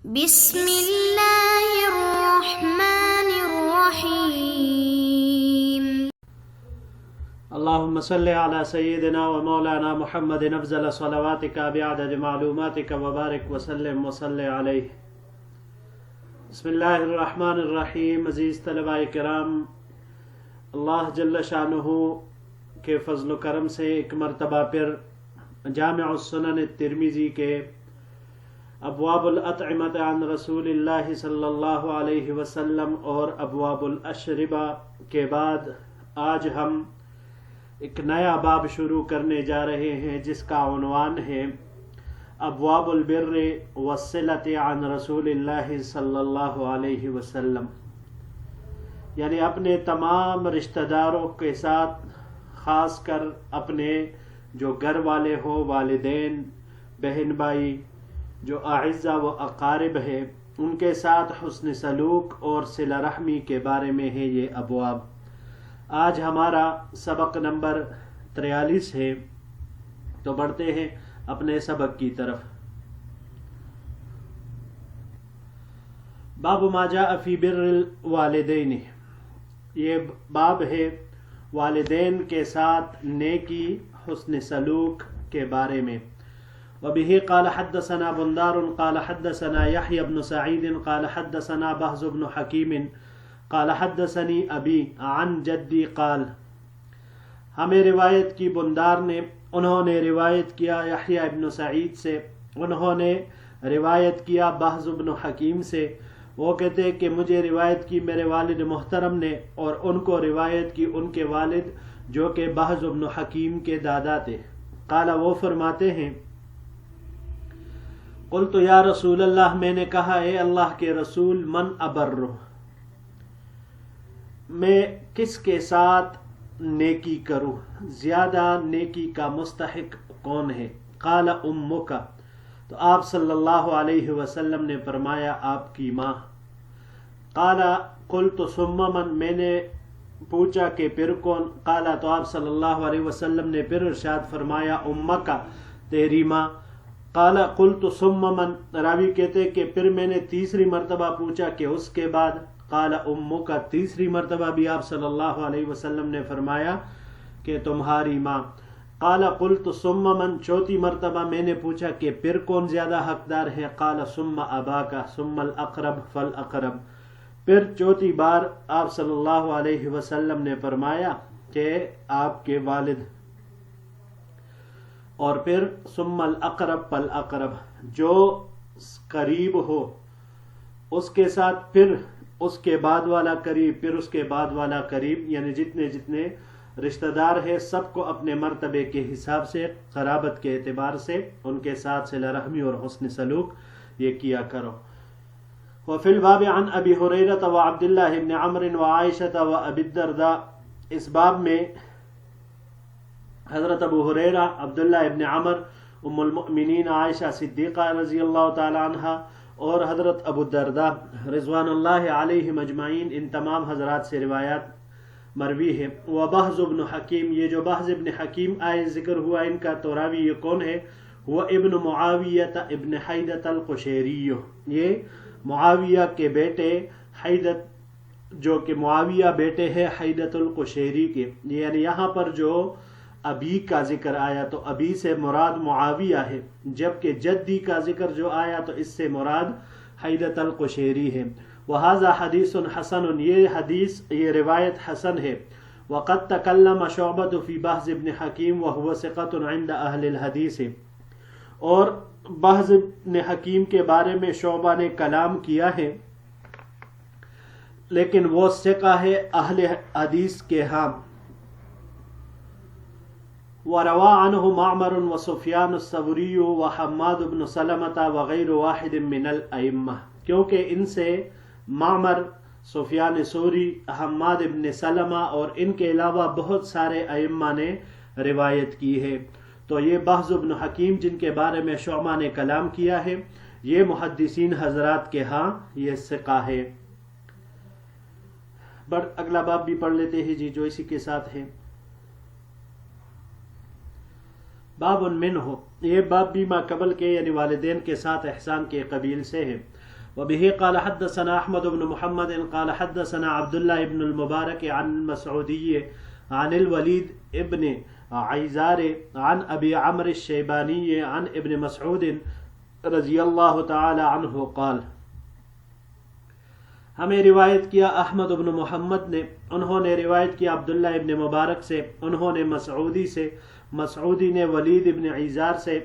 بسم اللہ الرحمن الرحیم۔ اللهم صل على سيدنا ومولانا محمد افضل صلواتك بعدد معلوماتك وبارك وسلم وصل عليه۔ بسم اللہ الرحمن الرحیم۔ عزیز طلباء کرام، اللہ جل شانہ کے فضل و کرم سے ایک مرتبہ پھر جامع السنن الترمذی کے ابواب الاطعمۃ عن رسول اللہ صلی اللہ علیہ وسلم اور ابواب الاشربہ کے بعد آج ہم ایک نیا باب شروع کرنے جا رہے ہیں جس کا عنوان ہے ابواب البر والصلۃ عن رسول اللہ صلی اللہ علیہ وسلم، یعنی اپنے تمام رشتہ داروں کے ساتھ، خاص کر اپنے جو گھر والے ہو، والدین، بہن بھائی، جو اعزا و اقارب ہے، ان کے ساتھ حسن سلوک اور صلہ رحمی کے بارے میں ہے یہ ابواب۔ آج ہمارا سبق نمبر 43 ہے، تو بڑھتے ہیں اپنے سبق کی طرف۔ باب ما جاء فی بر الوالدین، یہ باب ہے والدین کے ساتھ نیکی، حسن سلوک کے بارے میں۔ وبه قال حدثنا بندار قال حدثنا يحيى بن سعيد قال حدثنا بهز بن حكيم قال حدثني أبي عن جدي قال، ہمیں روایت کی بندار نے، انہوں نے روایت کیا یحییٰ ابن سعید سے، انہوں نے روایت کیا بہز بن حکیم سے، وہ کہتے کہ مجھے روایت کی میرے والد محترم نے، اور ان کو روایت کی ان کے والد جو کہ بہز بن حکیم کے دادا تھے۔ قال، وہ فرماتے ہیں، قلت یا رسول اللہ، میں نے کہا اے اللہ کے رسول، من ابر، میں کس کے ساتھ نیکی کروں، زیادہ نیکی کا مستحق کون ہے؟ قال امک، تو آپ صلی اللہ علیہ وسلم نے فرمایا آپ کی ماں۔ قال قلت ثم من، میں نے پوچھا کہ پھر کون؟ قال، تو آپ صلی اللہ علیہ وسلم نے پھر ارشاد فرمایا امک، تیری ماں۔ قال قلت ثم من، راوی کہتے کہ پھر میں نے تیسری مرتبہ پوچھا کہ اس کے بعد؟ قال امک، تیسری مرتبہ بھی آپ صلی اللہ علیہ وسلم نے فرمایا کہ تمہاری ماں۔ قال قلت ثم من، چوتھی مرتبہ میں نے پوچھا کہ پھر کون زیادہ حقدار ہے؟ قال ثم اباک ثم الاقرب فالاقرب، پھر چوتھی بار آپ صلی اللہ علیہ وسلم نے فرمایا کہ آپ کے والد، اور پھر ثم الاقرب فالاقرب، جو قریب ہو اس کے ساتھ، پھر اس کے بعد والا قریب، پھر اس کے بعد والا قریب، یعنی جتنے جتنے رشتہ دار ہیں سب کو اپنے مرتبے کے حساب سے، قرابت کے اعتبار سے ان کے ساتھ صلہ رحمی اور حسن سلوک یہ کیا کرو۔ وفی الباب عن ابی ہریرہ وعبد اللہ بن عمرو وعائشہ وابی الدرداء، اس باب میں حضرت ابو ہریرہ، عبداللہ ابن عمر، ام المؤمنین عائشہ صدیقہ رضی اللہ تعالی عنہ، اور حضرت ابو الدرداء رضوان اللہ علیہم اجمعین، ان تمام حضرات سے روایات مروی ہے۔ وبہز بن حکیم، یہ جو بہز ابن حکیم آئے ذکر ہوا ان کا، تو راوی یہ کون ہے؟ وہ ابن معاویہ ابن حیدۃ القشیری، یہ معاویہ کے بیٹے حیدت، جو کہ معاویہ بیٹے ہیں حیدۃ القشیری کے، یعنی یہاں پر جو ابی کا ذکر آیا تو ابی سے مراد معاویہ ہے، جبکہ جدی کا ذکر جو آیا تو اس سے مراد حیدۃ القشیری ہے۔ وہذا حدیث حسن، یہ حدیث، یہ روایت حسن ہے۔ وقد تکلم شعبۃ فی بہز بن حکیم وہو ثقۃ عند اہل الحدیث، اور بہز بن حکیم کے بارے میں شعبہ نے کلام کیا ہے، لیکن وہ ثقہ ہے اہل حدیث کے ہاں۔ وروى عنه معمر وسفیان الثوری وحماد بن سلمة وغیر واحد من الائمہ، کیونکہ ان سے معمر، سفیان ثوری، حماد بن سلمہ اور ان کے علاوہ بہت سارے ائمہ نے روایت کی ہے۔ تو یہ بہز بن حکیم جن کے بارے میں شعبہ نے کلام کیا ہے، یہ محدثین حضرات کے ہاں یہ ثقہ ہے۔ اگلا باب بھی پڑھ لیتے ہیں جی، جو اسی کے ساتھ ہے۔ باب منہ، یہ باب بھی ما قبل کے یعنی والدین کے ساتھ احسان کے قبیل سے ہے۔ وبه قال حدثنا احمد بن محمد قال حدثنا عبد الله بن المبارك عن مسعودي عن الوليد ابن عيزار عن ابي عمرو الشيباني عن ابن مسعود رضی اللہ تعالی عنہ قال، ہمیں روایت کیا احمد بن محمد نے، انہوں نے روایت کیا عبداللہ ابن مبارک سے، انہوں نے مسعودی سے، مسعودی نے ولید ابن عیزار سے،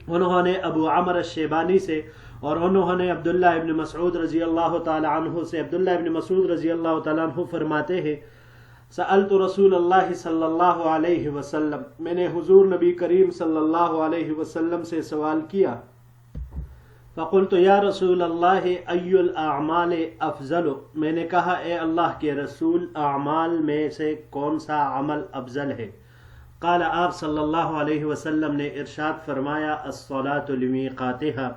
انہوں نے ابو عمر الشیبانی سے، اور انہوں نے عبداللہ ابن مسعود رضی اللہ تعالی عنہ سے۔ عبداللہ ابن مسعود رضی اللہ تعالی عنہ فرماتے ہیں سألت رسول اللہ صلی اللہ علیہ وسلم، میں نے حضور نبی کریم صلی اللہ علیہ وسلم سے سوال کیا، فقلت یا رسول اللہ ای الاعمال افضل، میں نے کہا اے اللہ کے رسول اعمال میں سے کون سا عمل افضل ہے؟ قال، آپ صلی اللہ علیہ وسلم نے ارشاد فرمایا الصلاۃ لمیقاتها،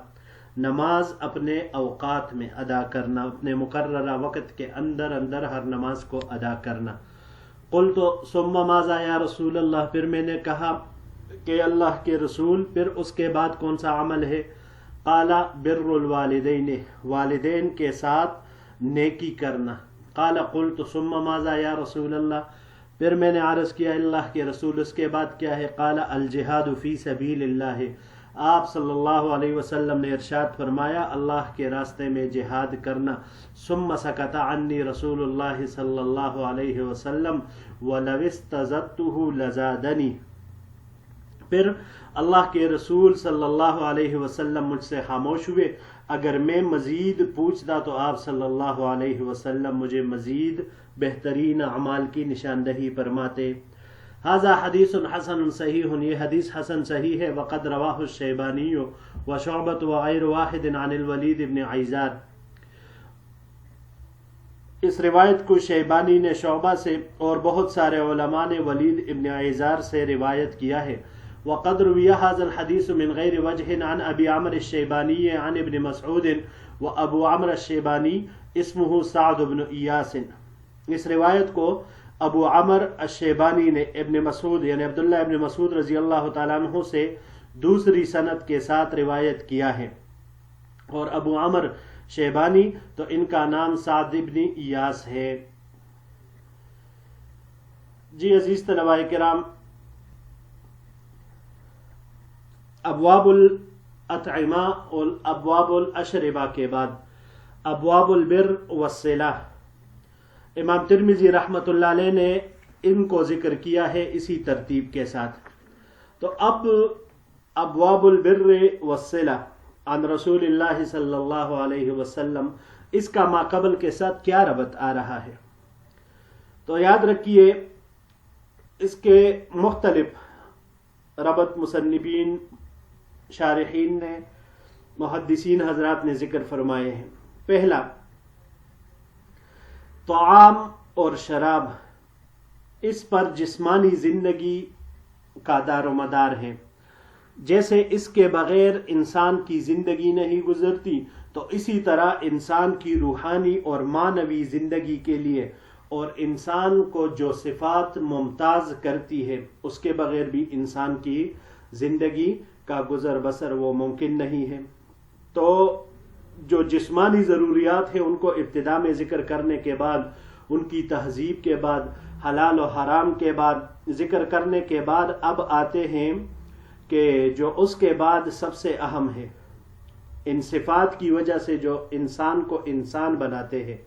نماز اپنے اوقات میں ادا کرنا، اپنے مقررہ وقت کے اندر اندر ہر نماز کو ادا کرنا۔ قلت ثم ماذا یا رسول اللہ، پھر میں نے کہا کہ اللہ کے رسول پھر اس کے بعد کون سا عمل ہے؟ قال بر الوالدین، والدین کے ساتھ نیکی کرنا۔ قال قلت ثم ماذا یا رسول اللہ، پھر میں نے عرض کیا اللہ کے رسول اس کے بعد کیا ہے؟ قال الجہاد فی سبیل اللہ، آپ صلی اللہ علیہ وسلم نے ارشاد فرمایا اللہ کے راستے میں جہاد کرنا۔ ثم سکت عنی رسول اللہ صلی اللہ علیہ وسلم ولو استزدته لزادنی، پھر اللہ کے رسول صلی اللہ علیہ وسلم مجھ سے خاموش ہوئے، اگر میں مزید پوچھتا تو آپ صلی اللہ علیہ وسلم مجھے مزید بہترین اعمال کی نشاندہی فرماتے۔ ھذا حدیث حسن صحیح، یہ حدیث حسن صحیح ہے۔ وقد رواہ الشیبانی وشعبۃ وغیر واحد عن الولید ابن عیزار، اس روایت کو شیبانی نے شعبہ سے اور بہت سارے علماء نے ولید ابن عیزار سے روایت کیا ہے۔ وقد روی ھذا الحدیث من غیر وجہ عن ابی عمرو الشیبانی عن ابن مسعود وابو عمرو الشیبانی اسمہ سعد بن ایاس، اس روایت کو ابو عمر الشیبانی نے ابن مسعود یعنی عبداللہ ابن مسعود رضی اللہ تعالیٰ عنہ سے دوسری سند کے ساتھ روایت کیا ہے، اور ابو عمر شیبانی تو ان کا نام سعد ابن ایاس ہے۔ جی عزیز طلباء کرام، ابواب الاطعمہ اور ابواب الاشربہ کے بعد ابواب البر والصلہ، امام ترمذی رحمۃ اللہ علیہ نے ان کو ذکر کیا ہے اسی ترتیب کے ساتھ۔ تو اب ابواب البر والصلہ عن رسول اللہ صلی اللہ علیہ وسلم، اس کا ما قبل کے ساتھ کیا ربط آ رہا ہے؟ تو یاد رکھیے اس کے مختلف ربط مصنفین، شارحین نے، محدثین حضرات نے ذکر فرمائے ہیں۔ پہلا، طعام اور شراب اس پر جسمانی زندگی کا دار و مدار ہے، جیسے اس کے بغیر انسان کی زندگی نہیں گزرتی، تو اسی طرح انسان کی روحانی اور معنوی زندگی کے لیے اور انسان کو جو صفات ممتاز کرتی ہے اس کے بغیر بھی انسان کی زندگی کا گزر بسر وہ ممکن نہیں ہے۔ تو جو جسمانی ضروریات ہیں ان کو ابتدا میں ذکر کرنے کے بعد، ان کی تہذیب کے بعد، حلال و حرام کے بعد ذکر کرنے کے بعد اب آتے ہیں کہ جو اس کے بعد سب سے اہم ہے، ان صفات کی وجہ سے جو انسان کو انسان بناتے ہیں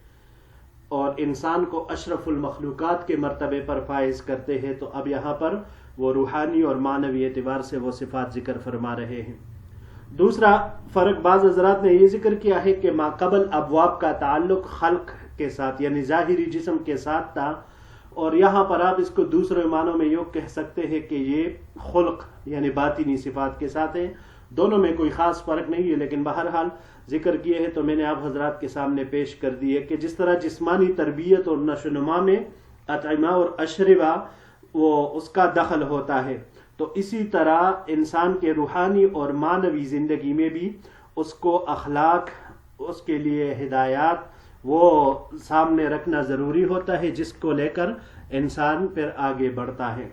اور انسان کو اشرف المخلوقات کے مرتبے پر فائز کرتے ہیں، تو اب یہاں پر وہ روحانی اور معنوی اعتبار سے وہ صفات ذکر فرما رہے ہیں۔ دوسرا فرق بعض حضرات نے یہ ذکر کیا ہے کہ ما قبل ابواب کا تعلق خلق کے ساتھ یعنی ظاہری جسم کے ساتھ تھا، اور یہاں پر آپ اس کو دوسرے معنوں میں یوں کہہ سکتے ہیں کہ یہ خلق یعنی باطنی صفات کے ساتھ ہے۔ دونوں میں کوئی خاص فرق نہیں ہے، لیکن بہرحال ذکر کیے ہیں تو میں نے آپ حضرات کے سامنے پیش کر دی ہے کہ جس طرح جسمانی تربیت اور نشو و نما میں اطعمہ اور اشربہ وہ اس کا دخل ہوتا ہے، تو اسی طرح انسان کے روحانی اور معنوی زندگی میں بھی اس کو اخلاق، اس کے لیے ہدایات وہ سامنے رکھنا ضروری ہوتا ہے، جس کو لے کر انسان پھر آگے بڑھتا ہے۔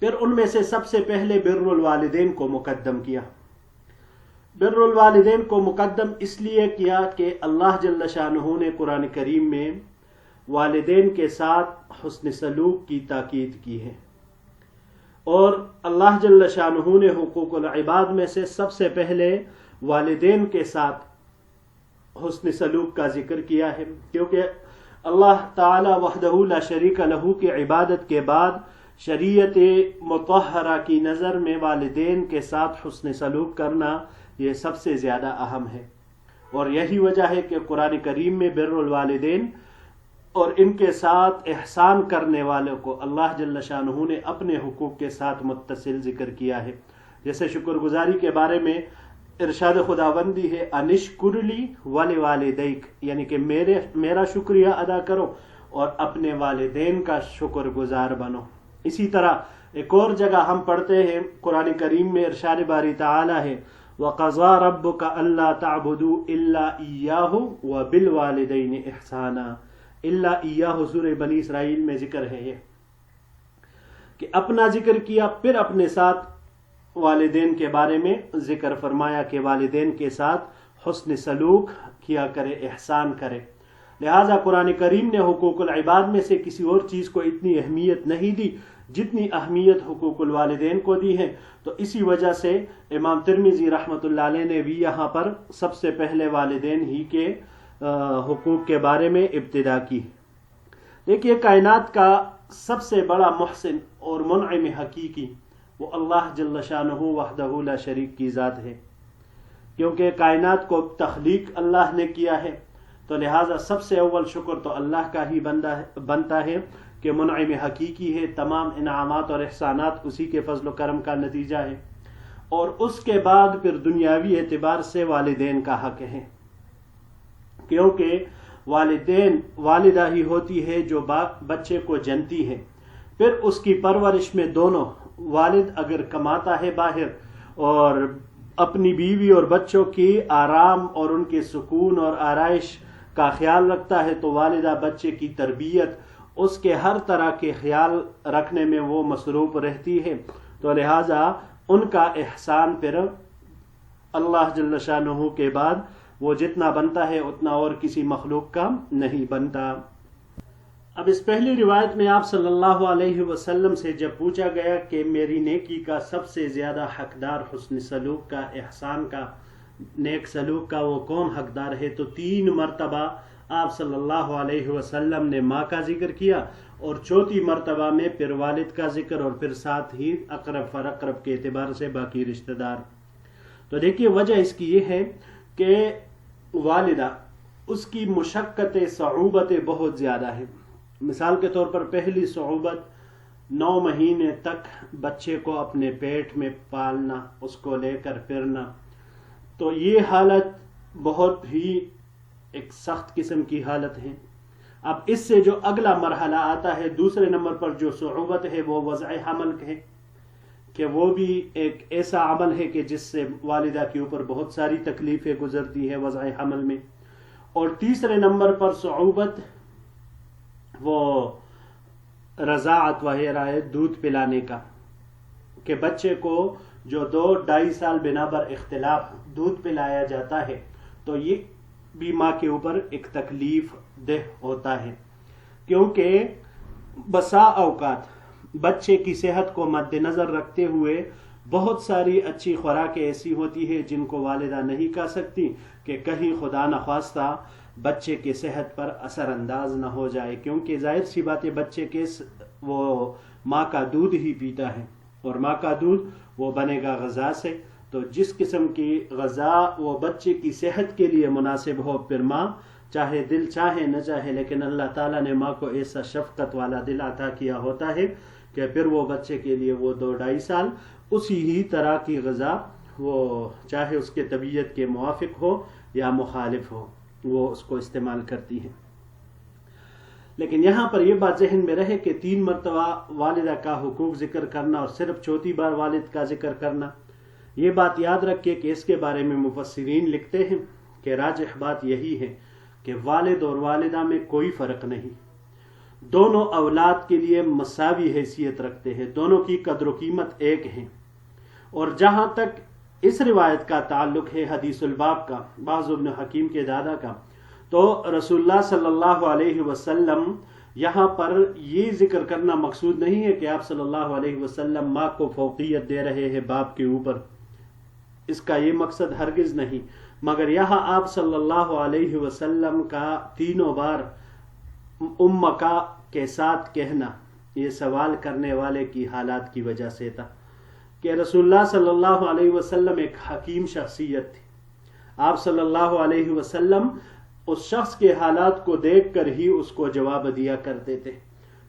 پھر ان میں سے سب سے پہلے بر الوالدین کو مقدم کیا۔ بر الوالدین کو مقدم اس لیے کیا کہ اللہ جل شانہ نے قرآن کریم میں والدین کے ساتھ حسن سلوک کی تاکید کی ہے، اور اللہ جل شانہ نے حقوق العباد میں سے سب سے پہلے والدین کے ساتھ حسن سلوک کا ذکر کیا ہے، کیونکہ اللہ تعالی وحدہ لا شریک لہ کی عبادت کے بعد شریعت مطہرہ کی نظر میں والدین کے ساتھ حسن سلوک کرنا یہ سب سے زیادہ اہم ہے، اور یہی وجہ ہے کہ قرآن کریم میں بر الوالدین اور ان کے ساتھ احسان کرنے والوں کو اللہ جل شانہ نے اپنے حقوق کے ساتھ متصل ذکر کیا ہے۔ جیسے شکر گزاری کے بارے میں ارشاد خداوندی ہے انشکر لی ولوالدیک، یعنی کہ میرا شکریہ ادا کرو اور اپنے والدین کا شکر گزار بنو۔ اسی طرح ایک اور جگہ ہم پڑھتے ہیں قرآن کریم میں ارشاد باری تعالی ہے وَقَضَى رَبُّكَ أَلَّا تَعْبُدُوا إِلَّا إِيَّاهُ وَبِالْوَالِدَيْنِ إِحْسَانًا، الا ایاہ سورہ بنی اسرائیل میں ذکر ہے یہ کہ اپنا ذکر کیا، پھر اپنے ساتھ والدین کے بارے میں ذکر فرمایا کہ والدین کے ساتھ حسن سلوک کیا کرے، احسان کرے۔ لہٰذا قرآن کریم نے حقوق العباد میں سے کسی اور چیز کو اتنی اہمیت نہیں دی جتنی اہمیت حقوق الوالدین کو دی ہے، تو اسی وجہ سے امام ترمذی رحمۃ اللہ علیہ نے بھی یہاں پر سب سے پہلے والدین ہی کے حقوق کے بارے میں ابتدا کی۔ دیکھیے کائنات کا سب سے بڑا محسن اور منعم حقیقی وہ اللہ جل شانہ وحدہ لا شریک کی ذات ہے، کیونکہ کائنات کو تخلیق اللہ نے کیا ہے، تو لہٰذا سب سے اول شکر تو اللہ کا ہی بنتا ہے کہ منعم حقیقی ہے، تمام انعامات اور احسانات اسی کے فضل و کرم کا نتیجہ ہے، اور اس کے بعد پھر دنیاوی اعتبار سے والدین کا حق ہے، کیونکہ والدہ ہی ہوتی ہے جو بچے کو جنتی ہے، پھر اس کی پرورش میں دونوں والد اگر کماتا ہے باہر اور اپنی بیوی اور بچوں کی آرام اور ان کے سکون اور آرائش کا خیال رکھتا ہے، تو والدہ بچے کی تربیت، اس کے ہر طرح کے خیال رکھنے میں وہ مصروف رہتی ہے، تو لہٰذا ان کا احسان پھر اللہ جل شانہ کے بعد وہ جتنا بنتا ہے اتنا اور کسی مخلوق کا نہیں بنتا۔ اب اس پہلی روایت میں آپ صلی اللہ علیہ وسلم سے جب پوچھا گیا کہ میری نیکی کا سب سے زیادہ حقدار حسن سلوک کا، احسان کا، نیک سلوک کا وہ کون حقدار ہے، تو 3 مرتبہ آپ صلی اللہ علیہ وسلم نے ماں کا ذکر کیا، اور 4تھی مرتبہ میں پھر والد کا ذکر، اور پھر ساتھ ہی اقرب فراقرب کے اعتبار سے باقی رشتہ دار۔ تو دیکھیے وجہ اس کی یہ ہے کہ والدہ اس کی مشقت صعوبت بہت زیادہ ہے۔ مثال کے طور پر پہلی صعوبت 9 مہینے تک بچے کو اپنے پیٹ میں پالنا، اس کو لے کر پھرنا، تو یہ حالت بہت ہی ایک سخت قسم کی حالت ہے۔ اب اس سے جو اگلا مرحلہ آتا ہے، دوسرے نمبر پر جو صعوبت ہے وہ وضع حمل ہے، کہ وہ بھی ایک ایسا عمل ہے کہ جس سے والدہ کے اوپر بہت ساری تکلیفیں گزرتی ہے وضع حمل میں، اور تیسرے نمبر پر صعوبت وہ رضاعت وغیرہ ہے، دودھ پلانے کا، کہ بچے کو جو 2-2.5 سال بنا بر اختلاف دودھ پلایا جاتا ہے، تو یہ بھی ماں کے اوپر ایک تکلیف دہ ہوتا ہے، کیونکہ بسا اوقات بچے کی صحت کو مد نظر رکھتے ہوئے بہت ساری اچھی خوراکیں ایسی ہوتی ہے جن کو والدہ نہیں کھا سکتی کہ کہیں خدا نخواستہ بچے کے صحت پر اثر انداز نہ ہو جائے، کیونکہ ظاہر سی بات ہے بچے کے وہ ماں کا دودھ ہی پیتا ہے، اور ماں کا دودھ وہ بنے گا غذا سے، تو جس قسم کی غذا وہ بچے کی صحت کے لیے مناسب ہو، پھر ماں چاہے دل چاہے نہ چاہے، لیکن اللہ تعالیٰ نے ماں کو ایسا شفقت والا دل عطا کیا ہوتا ہے کہ پھر وہ بچے کے لیے وہ 2-2.5 سال اسی ہی طرح کی غذا، وہ چاہے اس کے طبیعت کے موافق ہو یا مخالف ہو، وہ اس کو استعمال کرتی ہے۔ لیکن یہاں پر یہ بات ذہن میں رہے کہ 3 مرتبہ والدہ کا حقوق ذکر کرنا اور صرف 4تھی بار والد کا ذکر کرنا، یہ بات یاد رکھے کہ اس کے بارے میں مفسرین لکھتے ہیں کہ راجح بات یہی ہے کہ والد اور والدہ میں کوئی فرق نہیں، دونوں اولاد کے لیے مساوی حیثیت رکھتے ہیں، دونوں کی قدر و قیمت ایک ہیں۔ اور جہاں تک اس روایت کا تعلق ہے حدیث الباب کا، بعض ابن حکیم کے دادا کا، تو رسول اللہ صلی اللہ علیہ وسلم یہاں پر یہ ذکر کرنا مقصود نہیں ہے کہ آپ صلی اللہ علیہ وسلم ماں کو فوقیت دے رہے ہیں باپ کے اوپر، اس کا یہ مقصد ہرگز نہیں، مگر یہاں آپ صلی اللہ علیہ وسلم کا تینوں بار امکا کے ساتھ کہنا یہ سوال کرنے والے کی حالات کی وجہ سے تھا کہ رسول اللہ صلی اللہ علیہ وسلم ایک حکیم شخصیت تھی۔ آپ صلی اللہ علیہ وسلم اس شخص کے حالات کو دیکھ کر ہی اس کو جواب دیا کرتے تھے،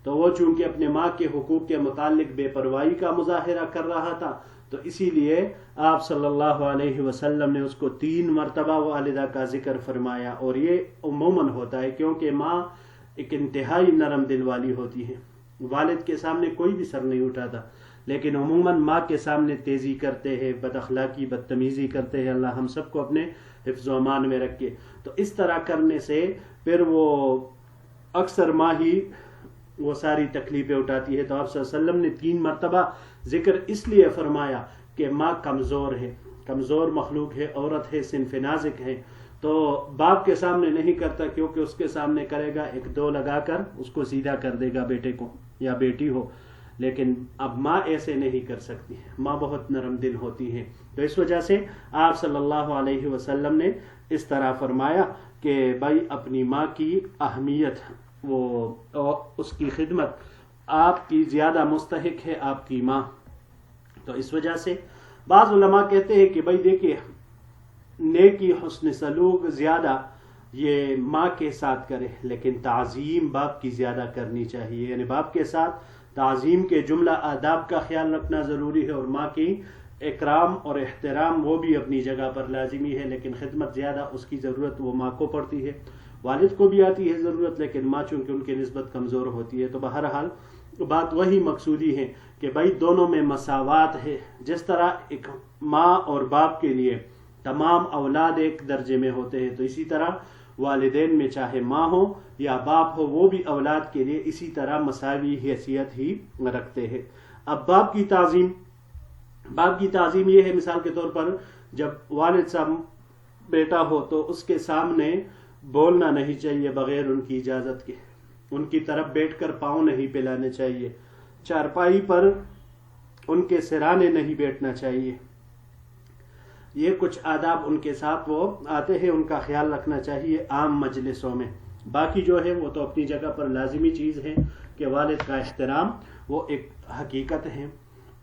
تو وہ چونکہ اپنے ماں کے حقوق کے متعلق بے پرواہی کا مظاہرہ کر رہا تھا، تو اسی لیے آپ صلی اللہ علیہ وسلم نے اس کو 3 مرتبہ والدہ کا ذکر فرمایا۔ اور یہ عموماً ہوتا ہے کیونکہ ماں ایک انتہائی نرم دل والی ہوتی ہے، والد کے سامنے کوئی بھی سر نہیں اٹھاتا، لیکن عموماً ماں کے سامنے تیزی کرتے ہیں، بد اخلاقی بدتمیزی کرتے ہیں۔ اللہ ہم سب کو اپنے حفظ و امان میں رکھے۔ تو اس طرح کرنے سے پھر وہ اکثر ماں ہی وہ ساری تکلیفیں اٹھاتی ہے۔ تو آپ صلی اللہ علیہ وسلم نے 3 مرتبہ ذکر اس لیے فرمایا کہ ماں کمزور ہے، کمزور مخلوق ہے، عورت ہے، صنف نازک ہے، تو باپ کے سامنے نہیں کرتا، کیونکہ اس کے سامنے کرے گا 1-2 لگا کر اس کو سیدھا کر دے گا بیٹے کو یا بیٹی ہو، لیکن اب ماں ایسے نہیں کر سکتی، ماں بہت نرم دل ہوتی ہے۔ تو اس وجہ سے آپ صلی اللہ علیہ وسلم نے اس طرح فرمایا کہ بھائی اپنی ماں کی اہمیت وہ اس کی خدمت آپ کی زیادہ مستحق ہے آپ کی ماں۔ تو اس وجہ سے بعض علماء کہتے ہیں کہ بھائی دیکھیے نیکی حسن سلوک زیادہ یہ ماں کے ساتھ کرے، لیکن تعظیم باپ کی زیادہ کرنی چاہیے، یعنی باپ کے ساتھ تعظیم کے جملہ آداب کا خیال رکھنا ضروری ہے، اور ماں کی اکرام اور احترام وہ بھی اپنی جگہ پر لازمی ہے، لیکن خدمت زیادہ اس کی ضرورت وہ ماں کو پڑتی ہے، والد کو بھی آتی ہے ضرورت، لیکن ماں چونکہ ان کی نسبت کمزور ہوتی ہے۔ تو بہرحال بات وہی مقصودی ہے کہ بھائی دونوں میں مساوات ہے، جس طرح ایک ماں اور باپ کے لیے تمام اولاد ایک درجے میں ہوتے ہیں، تو اسی طرح والدین میں چاہے ماں ہو یا باپ ہو وہ بھی اولاد کے لیے اسی طرح مساوی حیثیت ہی رکھتے ہیں۔ اب باپ کی تعظیم یہ ہے، مثال کے طور پر جب والد صاحب بیٹا ہو تو اس کے سامنے بولنا نہیں چاہیے بغیر ان کی اجازت کے، ان کی طرف بیٹھ کر پاؤں نہیں پھیلانے چاہیے، چارپائی پر ان کے سرانے نہیں بیٹھنا چاہیے، یہ کچھ آداب ان کے ساتھ وہ آتے ہیں، ان کا خیال رکھنا چاہیے عام مجلسوں میں۔ باقی جو ہے وہ تو اپنی جگہ پر لازمی چیز ہے کہ والد کا احترام وہ ایک حقیقت ہے۔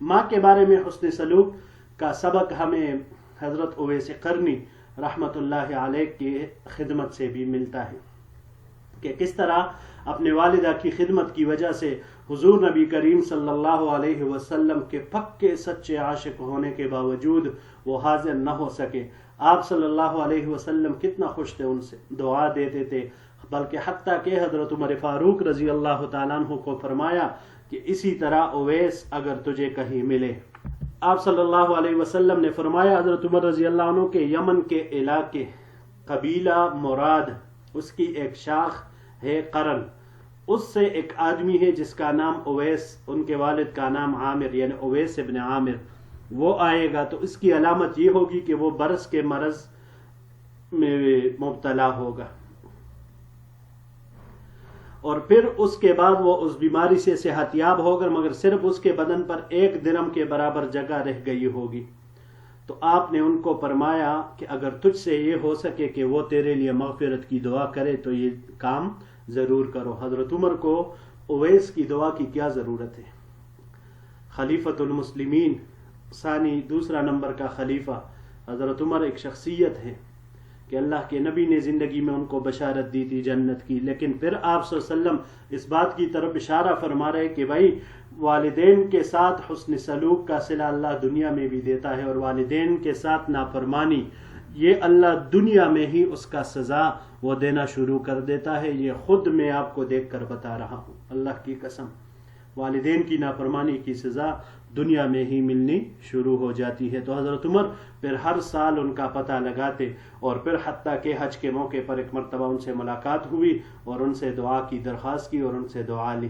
ماں کے بارے میں حسن سلوک کا سبق ہمیں حضرت اویس قرنی رحمت اللہ علیہ کی خدمت سے بھی ملتا ہے کہ کس طرح اپنے والدہ کی خدمت کی وجہ سے حضور نبی کریم صلی اللہ علیہ وسلم کے پکے سچے عاشق ہونے کے باوجود وہ حاضر نہ ہو سکے۔ آپ صلی اللہ علیہ وسلم کتنا خوش تھے، ان سے دعا دیتے تھے، بلکہ حتیٰ کہ حضرت عمر فاروق رضی اللہ تعالیٰ عنہ کو فرمایا کہ اسی طرح اویس اگر تجھے کہیں ملے۔ آپ صلی اللہ علیہ وسلم نے فرمایا حضرت عمر رضی اللہ عنہ کے یمن کے علاقے قبیلہ مراد اس کی ایک شاخ ہے قرن، اس سے ایک آدمی ہے جس کا نام اویس، ان کے والد کا نام عامر یعنی اویس ابن عامر، وہ آئے گا تو اس کی علامت یہ ہوگی کہ وہ برص کے مرض میں مبتلا ہوگا، اور پھر اس کے بعد وہ اس بیماری سے صحت یاب ہوگا، مگر صرف اس کے بدن پر 1 درم کے برابر جگہ رہ گئی ہوگی۔ تو آپ نے ان کو فرمایا کہ اگر تجھ سے یہ ہو سکے کہ وہ تیرے لیے مغفرت کی دعا کرے تو یہ کام ضرور کرو۔ حضرت عمر کو اویس کی دعا کی کیا ضرورت ہے؟ خلیفۃ المسلمین ثانی دوسرا نمبر کا خلیفہ حضرت عمر ایک شخصیت ہے کہ اللہ کے نبی نے زندگی میں ان کو بشارت دی تھی جنت کی، لیکن پھر آپ صلی اللہ علیہ وسلم اس بات کی طرف اشارہ فرما رہے کہ بھائی والدین کے ساتھ حسن سلوک کا صلہ اللہ دنیا میں بھی دیتا ہے، اور والدین کے ساتھ نافرمانی یہ اللہ دنیا میں ہی اس کا سزا وہ دینا شروع کر دیتا ہے۔ یہ خود میں آپ کو دیکھ کر بتا رہا ہوں، اللہ کی قسم، والدین کی نافرمانی کی سزا دنیا میں ہی ملنی شروع ہو جاتی ہے۔ تو حضرت عمر پھر ہر سال ان کا پتہ لگاتے، اور پھر حتیٰ کہ حج کے موقع پر ایک مرتبہ ان سے ملاقات ہوئی اور ان سے دعا کی درخواست کی اور ان سے دعا لی۔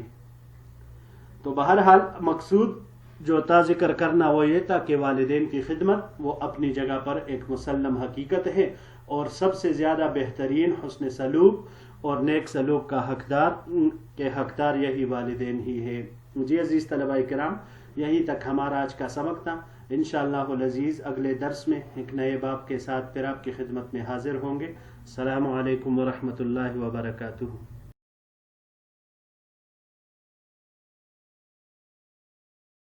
تو بہرحال مقصود جو تھا ذکر کرنا وہ یہ تھا کہ والدین کی خدمت وہ اپنی جگہ پر ایک مسلم حقیقت ہے، اور سب سے زیادہ بہترین حسن سلوک اور نیک سلوک کا حقدار یہی والدین ہی ہے۔ جی عزیز طلباء کرام، یہیں تک ہمارا آج کا سبق تھا۔ انشاءاللہ العزیز اگلے درس میں ایک نئے باب کے ساتھ پھر آپ کی خدمت میں حاضر ہوں گے۔ السلام علیکم ورحمۃ اللہ وبرکاتہ۔